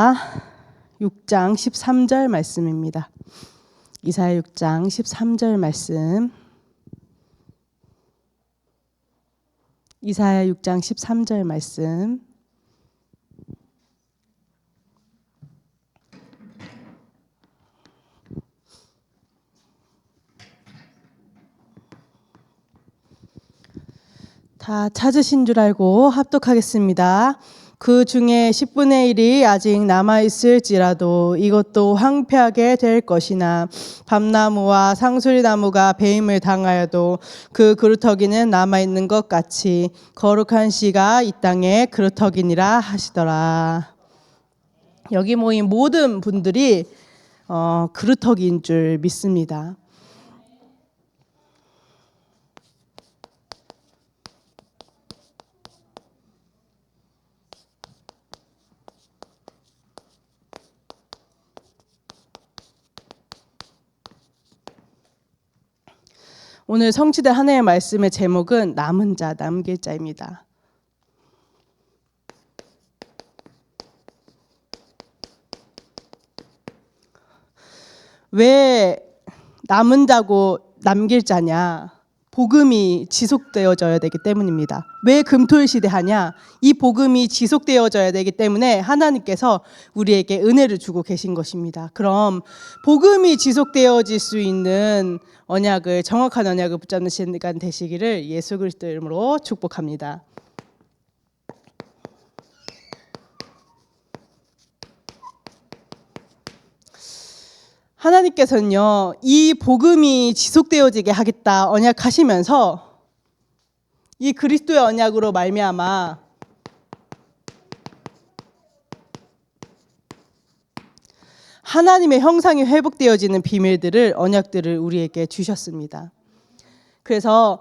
이사야 6장 13절 말씀입니다. 이사야 6장 13절 말씀. 이사야 6장 13절 말씀. 다 찾으신 줄 알고 합독하겠습니다. 그 중에 10분의 1이 아직 남아있을지라도 이것도 황폐하게 될 것이나 밤나무와 상수리나무가 배임을 당하여도 그 그루터기는 남아있는 것 같이 거룩한 씨가 이 땅에 그루터기니라 하시더라. 여기 모인 모든 분들이 그루터기인 줄 믿습니다. 오늘 성취될 한 해의 말씀의 제목은 남은 자, 남길 자입니다. 왜 남은 자고 남길 자냐? 복음이 지속되어져야 되기 때문입니다. 왜 금토일 시대 하냐? 이 복음이 지속되어져야 되기 때문에 하나님께서 우리에게 은혜를 주고 계신 것입니다. 그럼 복음이 지속되어질 수 있는 언약을, 정확한 언약을 붙잡는 시간 되시기를 예수 그리스도 이름으로 축복합니다. 하나님께서는요, 이 복음이 지속되어지게 하겠다 언약하시면서 이 그리스도의 언약으로 말미암아 하나님의 형상이 회복되어지는 비밀들을, 언약들을 우리에게 주셨습니다. 그래서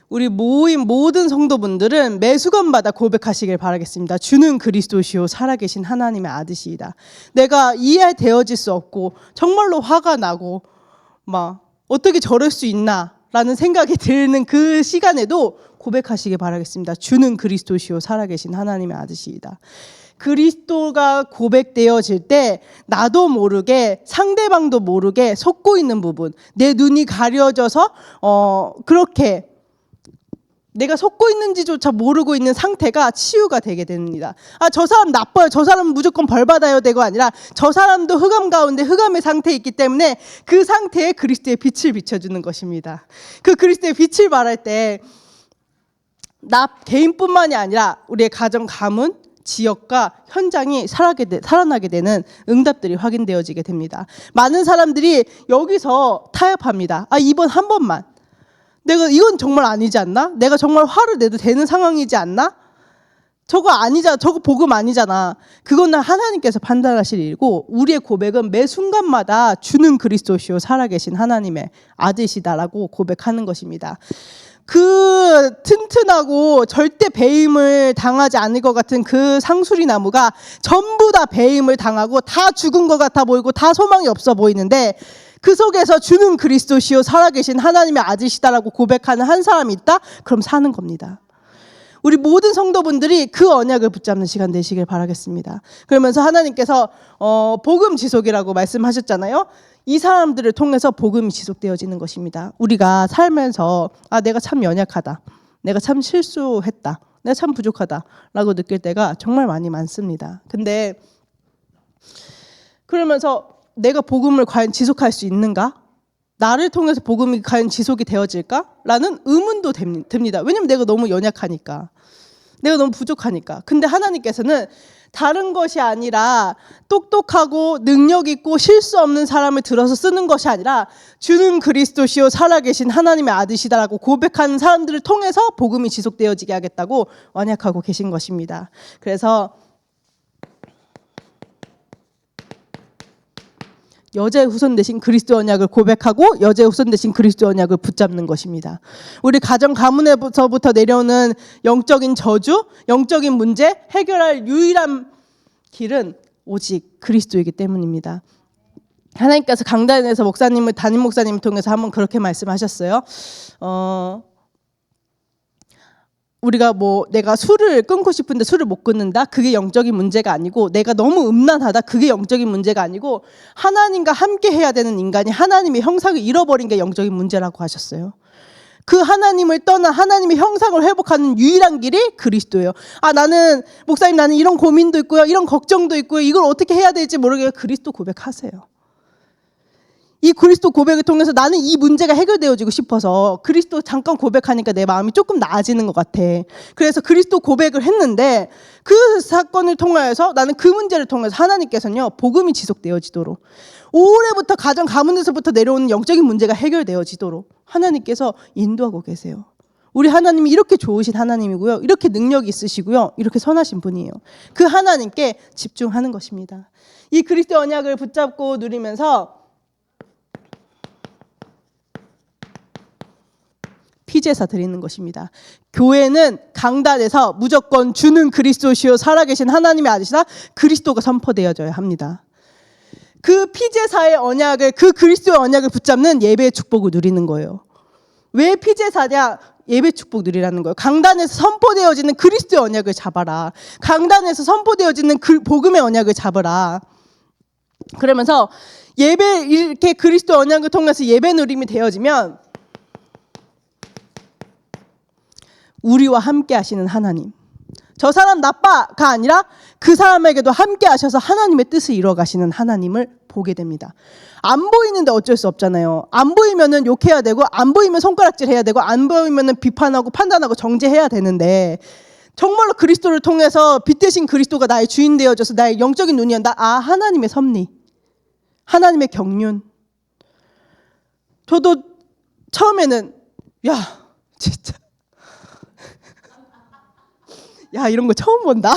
우리 모인 모든 성도분들은 매 순간마다 고백하시길 바라겠습니다. 주는 그리스도시요 살아계신 하나님의 아들이시다. 내가 이해되어질 수 없고 정말로 화가 나고 막 어떻게 저럴 수 있나 라는 생각이 드는 그 시간에도 고백하시길 바라겠습니다. 주는 그리스도시요 살아계신 하나님의 아들이시다. 그리스도가 고백되어질 때 나도 모르게, 상대방도 모르게 속고 있는 부분, 내 눈이 가려져서 그렇게 내가 속고 있는지조차 모르고 있는 상태가 치유가 되게 됩니다. 저 사람 나빠요. 저 사람은 무조건 벌 받아야 되고 아니라 저 사람도 흑암 가운데 흑암의 상태에 있기 때문에 그 상태에 그리스도의 빛을 비춰주는 것입니다. 그 그리스도의 빛을 발할 때 나 개인뿐만이 아니라 우리의 가정, 가문, 지역과 현장이 살아나게 되는 응답들이 확인되어지게 됩니다. 많은 사람들이 여기서 타협합니다. 이번 한 번만. 내가 이건 정말 아니지 않나? 내가 정말 화를 내도 되는 상황이지 않나? 저거 아니잖아. 저거 복음 아니잖아. 그거는 하나님께서 판단하실 일이고 우리의 고백은 매 순간마다 주는 그리스도시요 살아계신 하나님의 아들이시다라고 고백하는 것입니다. 그 튼튼하고 절대 배임을 당하지 않을 것 같은 그 상수리 나무가 전부 다 배임을 당하고 다 죽은 것 같아 보이고 다 소망이 없어 보이는데 그 속에서 주는 그리스도시요 살아계신 하나님의 아들이시다라고 고백하는 한 사람이 있다? 그럼 사는 겁니다. 우리 모든 성도분들이 그 언약을 붙잡는 시간 되시길 바라겠습니다. 그러면서 하나님께서 복음 지속이라고 말씀하셨잖아요. 이 사람들을 통해서 복음이 지속되어지는 것입니다. 우리가 살면서 내가 참 연약하다, 내가 참 실수했다, 내가 참 부족하다 라고 느낄 때가 정말 많이 많습니다. 근데 그러면서 내가 복음을 과연 지속할 수 있는가? 나를 통해서 복음이 과연 지속이 되어질까? 라는 의문도 듭니다. 왜냐면 내가 너무 연약하니까. 내가 너무 부족하니까. 근데 하나님께서는 다른 것이 아니라 똑똑하고 능력 있고 실수 없는 사람을 들어서 쓰는 것이 아니라 주는 그리스도시요 살아계신 하나님의 아들이시다라고 고백하는 사람들을 통해서 복음이 지속되어지게 하겠다고 언약하고 계신 것입니다. 그래서 여자의 후손 되신 그리스도 언약을 고백하고 여자의 후손 되신 그리스도 언약을 붙잡는 것입니다. 우리 가정 가문에서부터 내려오는 영적인 저주, 영적인 문제 해결할 유일한 길은 오직 그리스도이기 때문입니다. 하나님께서 강단에서 담임 목사님을 통해서 한번 그렇게 말씀하셨어요. 우리가 내가 술을 끊고 싶은데 술을 못 끊는다? 그게 영적인 문제가 아니고, 내가 너무 음란하다? 그게 영적인 문제가 아니고, 하나님과 함께 해야 되는 인간이 하나님의 형상을 잃어버린 게 영적인 문제라고 하셨어요. 그 하나님을 떠나 하나님의 형상을 회복하는 유일한 길이 그리스도예요. 목사님 나는 이런 고민도 있고요, 이런 걱정도 있고요, 이걸 어떻게 해야 될지 모르겠어요. 그리스도 고백하세요. 이 그리스도 고백을 통해서 나는 이 문제가 해결되어지고 싶어서, 그리스도 잠깐 고백하니까 내 마음이 조금 나아지는 것 같아. 그래서 그리스도 고백을 했는데, 그 사건을 통해서 나는 그 문제를 통해서 하나님께서는요, 복음이 지속되어지도록, 올해부터 가정 가문에서부터 내려오는 영적인 문제가 해결되어지도록 하나님께서 인도하고 계세요. 우리 하나님이 이렇게 좋으신 하나님이고요, 이렇게 능력이 있으시고요, 이렇게 선하신 분이에요. 그 하나님께 집중하는 것입니다. 이 그리스도 언약을 붙잡고 누리면서 피제사 드리는 것입니다. 교회는 강단에서 무조건 주는 그리스도시요 살아계신 하나님의 아들이시다, 그리스도가 선포되어져야 합니다. 그 피제사의 언약을, 그 그리스도의 언약을 붙잡는 예배의 축복을 누리는 거예요. 왜 피제사냐? 예배 축복 누리라는 거예요. 강단에서 선포되어지는 그리스도의 언약을 잡아라. 강단에서 선포되어지는 복음의 언약을 잡으라. 그러면서 이렇게 그리스도 언약을 통해서 예배 누림이 되어지면 우리와 함께 하시는 하나님, 저 사람 나빠가 아니라 그 사람에게도 함께 하셔서 하나님의 뜻을 이루어가시는 하나님을 보게 됩니다. 안 보이는데 어쩔 수 없잖아요. 안 보이면은 욕해야 되고, 안 보이면 손가락질 해야 되고, 안 보이면은 비판하고 판단하고 정죄해야 되는데, 정말로 그리스도를 통해서 빛 대신 그리스도가 나의 주인 되어져서 나의 영적인 눈이 연다. 하나님의 섭리, 하나님의 경륜. 저도 처음에는 진짜 이런 거 처음 본다.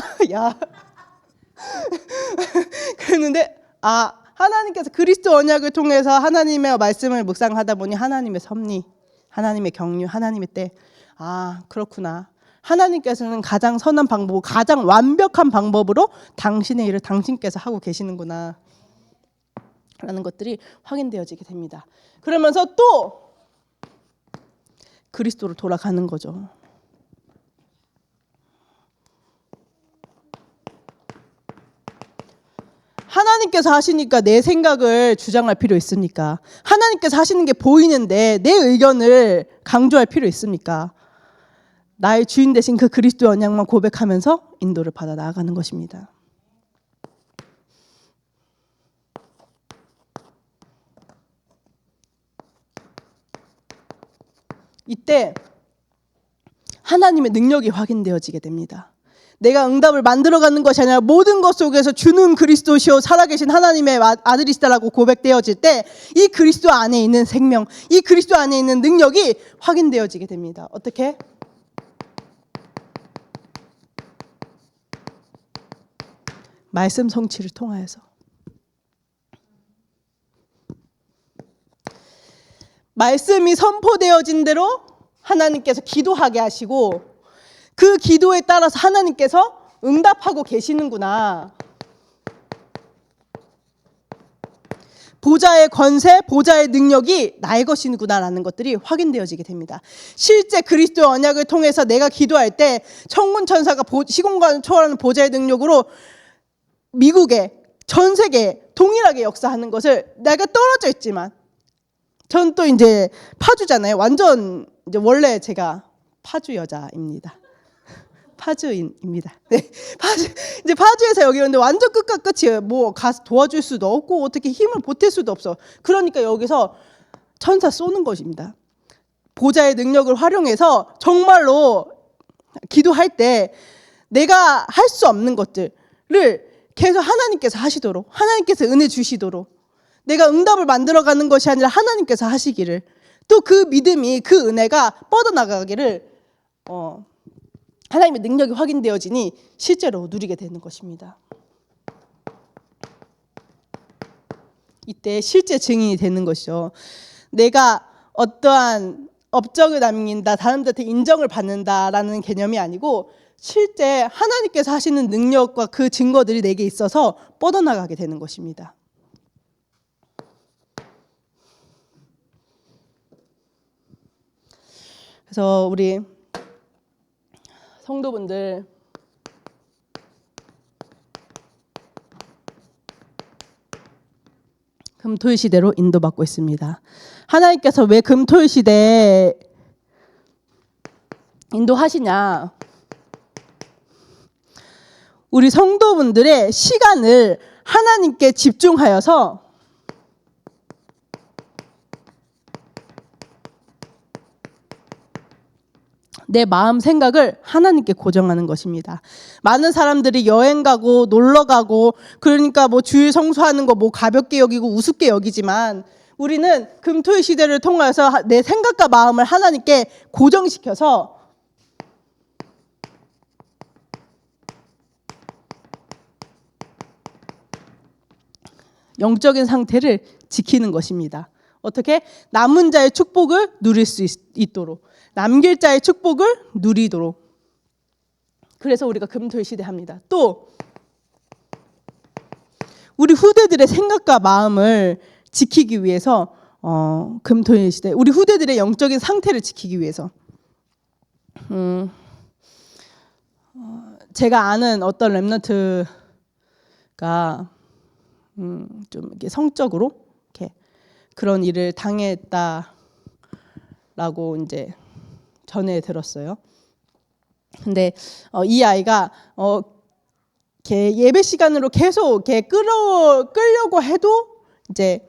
그랬는데 하나님께서 그리스도 언약을 통해서 하나님의 말씀을 묵상하다 보니 하나님의 섭리, 하나님의 경륜, 하나님의 때, 그렇구나. 하나님께서는 가장 선한 방법, 가장 완벽한 방법으로 당신의 일을 당신께서 하고 계시는구나 라는 것들이 확인되어지게 됩니다. 그러면서 또 그리스도로 돌아가는 거죠. 하나님께서 하시니까 내 생각을 주장할 필요 있습니까? 하나님께서 하시는 게 보이는데 내 의견을 강조할 필요 있습니까? 나의 주인 되신 그 그리스도의 언약만 고백하면서 인도를 받아 나아가는 것입니다. 이때 하나님의 능력이 확인되어지게 됩니다. 내가 응답을 만들어가는 것이 아니라 모든 것 속에서 주는 그리스도시요 살아계신 하나님의 아들이시다라고 고백되어질 때 이 그리스도 안에 있는 생명, 이 그리스도 안에 있는 능력이 확인되어지게 됩니다. 어떻게? 말씀 성취를 통하여서. 말씀이 선포되어진 대로 하나님께서 기도하게 하시고, 그 기도에 따라서 하나님께서 응답하고 계시는구나. 보좌의 권세, 보좌의 능력이 나의 것이구나라는 것들이 확인되어지게 됩니다. 실제 그리스도의 언약을 통해서 내가 기도할 때 천군 천사가 시공간을 초월하는 보좌의 능력으로 미국에, 전 세계에 동일하게 역사하는 것을, 내가 떨어져 있지만, 전 또 이제 파주잖아요. 완전 이제 원래 제가 파주 여자입니다. 파주인입니다. 네, 이제 파주에서 여기 오는데 완전 끝과 끝이에요. 가서 도와줄 수도 없고 어떻게 힘을 보탤 수도 없어. 그러니까 여기서 천사 쏘는 것입니다. 보좌의 능력을 활용해서 정말로 기도할 때 내가 할 수 없는 것들을 계속 하나님께서 하시도록, 하나님께서 은혜 주시도록, 내가 응답을 만들어가는 것이 아니라 하나님께서 하시기를, 또 그 믿음이, 그 은혜가 뻗어나가기를 하나님의 능력이 확인되어지니 실제로 누리게 되는 것입니다. 이때 실제 증인이 되는 것이죠. 내가 어떠한 업적을 남긴다, 사람들한테 인정을 받는다라는 개념이 아니고, 실제 하나님께서 하시는 능력과 그 증거들이 내게 있어서 뻗어나가게 되는 것입니다. 그래서 우리 성도분들 금토일 시대로 인도받고 있습니다. 하나님께서 왜 금토일 시대에 인도하시냐? 우리 성도분들의 시간을 하나님께 집중하여서 내 마음 생각을 하나님께 고정하는 것입니다. 많은 사람들이 여행 가고 놀러 가고 그러니까 뭐 주일 성수하는 거 뭐 가볍게 여기고 우습게 여기지만 우리는 금토일 시대를 통해서 내 생각과 마음을 하나님께 고정시켜서 영적인 상태를 지키는 것입니다. 어떻게? 남은 자의 축복을 누릴 수 있도록, 남길 자의 축복을 누리도록. 그래서 우리가 금토일 시대 합니다. 또 우리 후대들의 생각과 마음을 지키기 위해서 금토일 시대, 우리 후대들의 영적인 상태를 지키기 위해서 제가 아는 어떤 렘넌트가 좀 이렇게 성적으로 이렇게 그런 일을 당했다라고 이제 전해 들었어요. 근데 이 아이가 이렇게 예배 시간으로 계속 이렇게 끌려고 해도 이제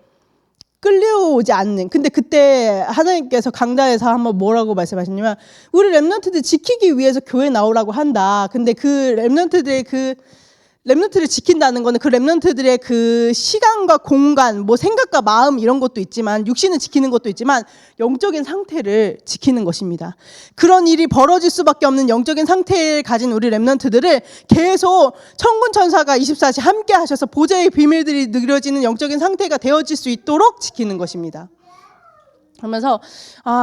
끌려오지 않는. 근데 그때 하나님께서 강단에서 한번 뭐라고 말씀하셨냐면 우리 렘넌트들 지키기 위해서 교회 나오라고 한다. 근데 그 렘넌트를 지킨다는 거는 그 렘넌트들의 그 시간과 공간, 뭐 생각과 마음 이런 것도 있지만 육신을 지키는 것도 있지만 영적인 상태를 지키는 것입니다. 그런 일이 벌어질 수밖에 없는 영적인 상태를 가진 우리 렘넌트들을 계속 천군 천사가 24시 함께 하셔서 보좌의 비밀들이 느려지는 영적인 상태가 되어질 수 있도록 지키는 것입니다. 그러면서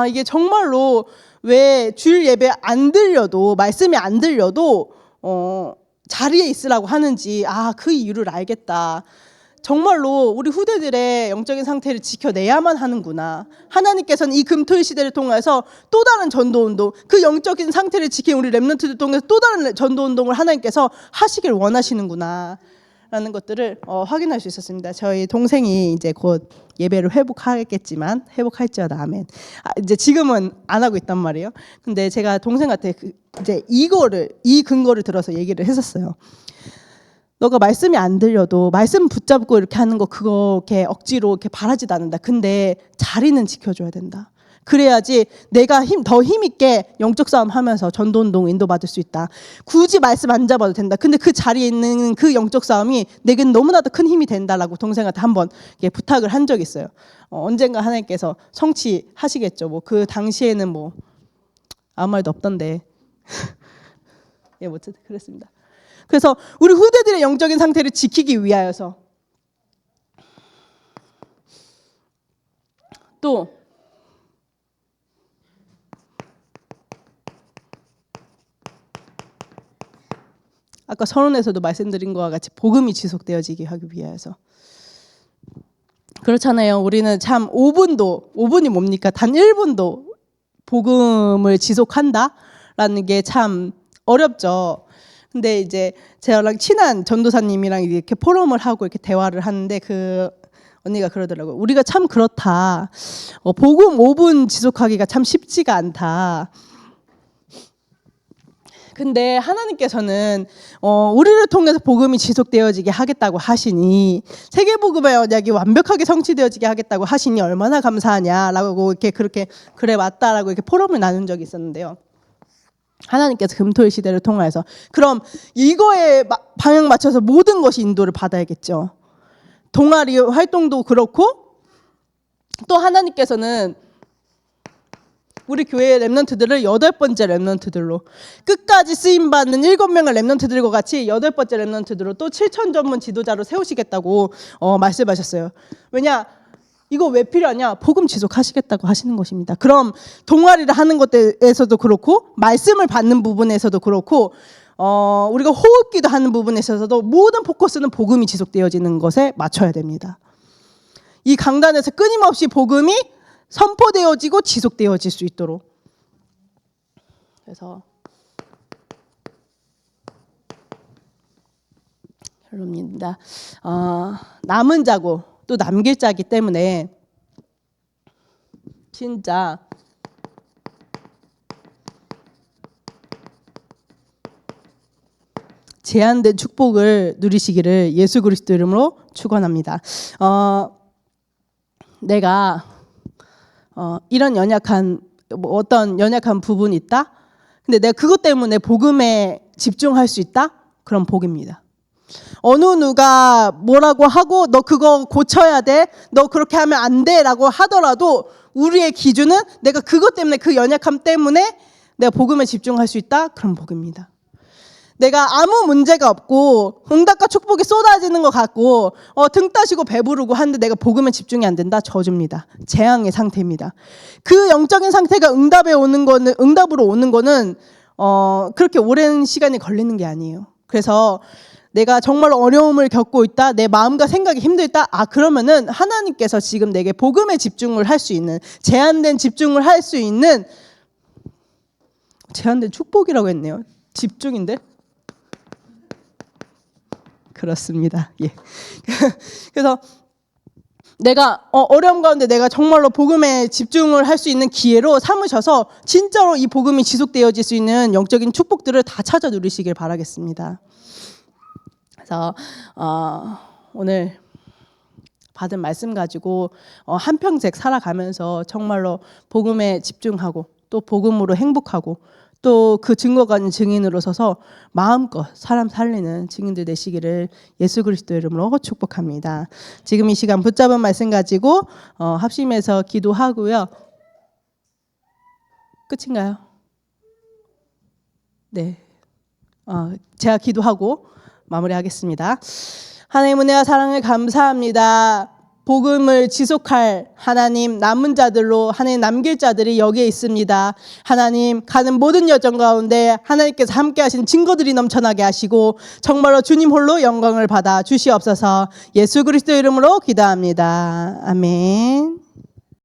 이게 정말로 왜 주일 예배 안 들려도 말씀이 안 들려도 자리에 있으라고 하는지 그 이유를 알겠다. 정말로 우리 후대들의 영적인 상태를 지켜내야만 하는구나. 하나님께서는 이 금토일 시대를 통해서 또 다른 전도운동, 그 영적인 상태를 지킨 우리 렘넌트들 통해서 또 다른 전도운동을 하나님께서 하시길 원하시는구나 라는 것들을 확인할 수 있었습니다. 저희 동생이 이제 곧 예배를 회복하겠지만 회복할지어다 아멘. 이제 지금은 안 하고 있단 말이에요. 근데 제가 동생한테 이제 이 근거를 들어서 얘기를 했었어요. 너가 말씀이 안 들려도 말씀 붙잡고 이렇게 하는 거 그거 이렇게 억지로 이렇게 바라지도 않는다. 근데 자리는 지켜줘야 된다. 그래야지 내가 더 힘있게 영적 싸움 하면서 전도운동 인도받을 수 있다. 굳이 말씀 안 잡아도 된다. 근데 그 자리에 있는 그 영적 싸움이 내겐 너무나도 큰 힘이 된다라고 동생한테 한번 부탁을 한 적이 있어요. 언젠가 하나님께서 성취하시겠죠. 뭐 그 당시에는 뭐 아무 말도 없던데. 예, 뭐 그랬습니다. 그래서 우리 후대들의 영적인 상태를 지키기 위하여서 또 아까 서론에서도 말씀드린 것과 같이 복음이 지속되어지게 하기 위해서 그렇잖아요. 우리는 참 5분이 뭡니까? 단 1분도 복음을 지속한다라는 게 참 어렵죠. 근데 이제 저랑 친한 전도사님이랑 이렇게 포럼을 하고 이렇게 대화를 하는데 그 언니가 그러더라고요. 우리가 참 그렇다. 복음 5분 지속하기가 참 쉽지가 않다. 근데 하나님께서는 우리를 통해서 복음이 지속되어지게 하겠다고 하시니 세계복음의 언약이 완벽하게 성취되어지게 하겠다고 하시니 얼마나 감사하냐라고 이렇게 그렇게 그래 맞다라고 이렇게 포럼을 나눈 적이 있었는데요. 하나님께서 금토일 시대를 통해서 그럼 이거에 방향 맞춰서 모든 것이 인도를 받아야겠죠. 동아리 활동도 그렇고 또 하나님께서는 우리 교회의 렘넌트들을 8번째 렘넌트들로 끝까지 쓰임받는 7명의 렘넌트들과 같이 8번째 렘넌트들로 또 7천 전문 지도자로 세우시겠다고 말씀하셨어요. 왜냐? 이거 왜 필요하냐? 복음 지속하시겠다고 하시는 것입니다. 그럼 동아리를 하는 것에서도 그렇고 말씀을 받는 부분에서도 그렇고 우리가 호흡기도 하는 부분에 있어서도 모든 포커스는 복음이 지속되어지는 것에 맞춰야 됩니다. 이 강단에서 끊임없이 복음이 선포되어지고 지속되어질 수 있도록 그래서 결론입니다. 남은 자고 또 남길 자기 때문에 진짜 제한된 축복을 누리시기를 예수 그리스도 이름으로 축원합니다. 내가 이런 연약한 어떤 연약한 부분이 있다. 근데 내가 그것 때문에 복음에 집중할 수 있다. 그럼 복입니다. 어느 누가 뭐라고 하고 너 그거 고쳐야 돼. 너 그렇게 하면 안 돼라고 하더라도 우리의 기준은 내가 그것 때문에 그 연약함 때문에 내가 복음에 집중할 수 있다. 그럼 복입니다. 내가 아무 문제가 없고 응답과 축복이 쏟아지는 것 같고 등 따시고 배부르고 하는데 내가 복음에 집중이 안 된다. 저주입니다. 재앙의 상태입니다. 그 영적인 상태가 응답으로 오는 거는 그렇게 오랜 시간이 걸리는 게 아니에요. 그래서 내가 정말 어려움을 겪고 있다. 내 마음과 생각이 힘들다. 그러면은 하나님께서 지금 내게 복음에 집중을 할 수 있는 제한된 집중을 할 수 있는 제한된 축복이라고 했네요. 집중인데? 그렇습니다. 예. 그래서 내가 어려움 가운데 내가 정말로 복음에 집중을 할 수 있는 기회로 삼으셔서 진짜로 이 복음이 지속되어질 수 있는 영적인 축복들을 다 찾아 누리시길 바라겠습니다. 그래서 오늘 받은 말씀 가지고 한평생 살아가면서 정말로 복음에 집중하고 또 복음으로 행복하고 또 그 증거가 있는 증인으로 서서 마음껏 사람 살리는 증인들 되시기를 예수 그리스도 이름으로 축복합니다. 지금 이 시간 붙잡은 말씀 가지고 합심해서 기도하고요. 끝인가요? 네. 제가 기도하고 마무리하겠습니다. 하나님 은혜와 사랑을 감사합니다. 복음을 지속할 하나님 남은 자들로 하나님 남길 자들이 여기에 있습니다. 하나님 가는 모든 여정 가운데 하나님께서 함께 하신 증거들이 넘쳐나게 하시고 정말로 주님 홀로 영광을 받아 주시옵소서. 예수 그리스도 이름으로 기도합니다. 아멘.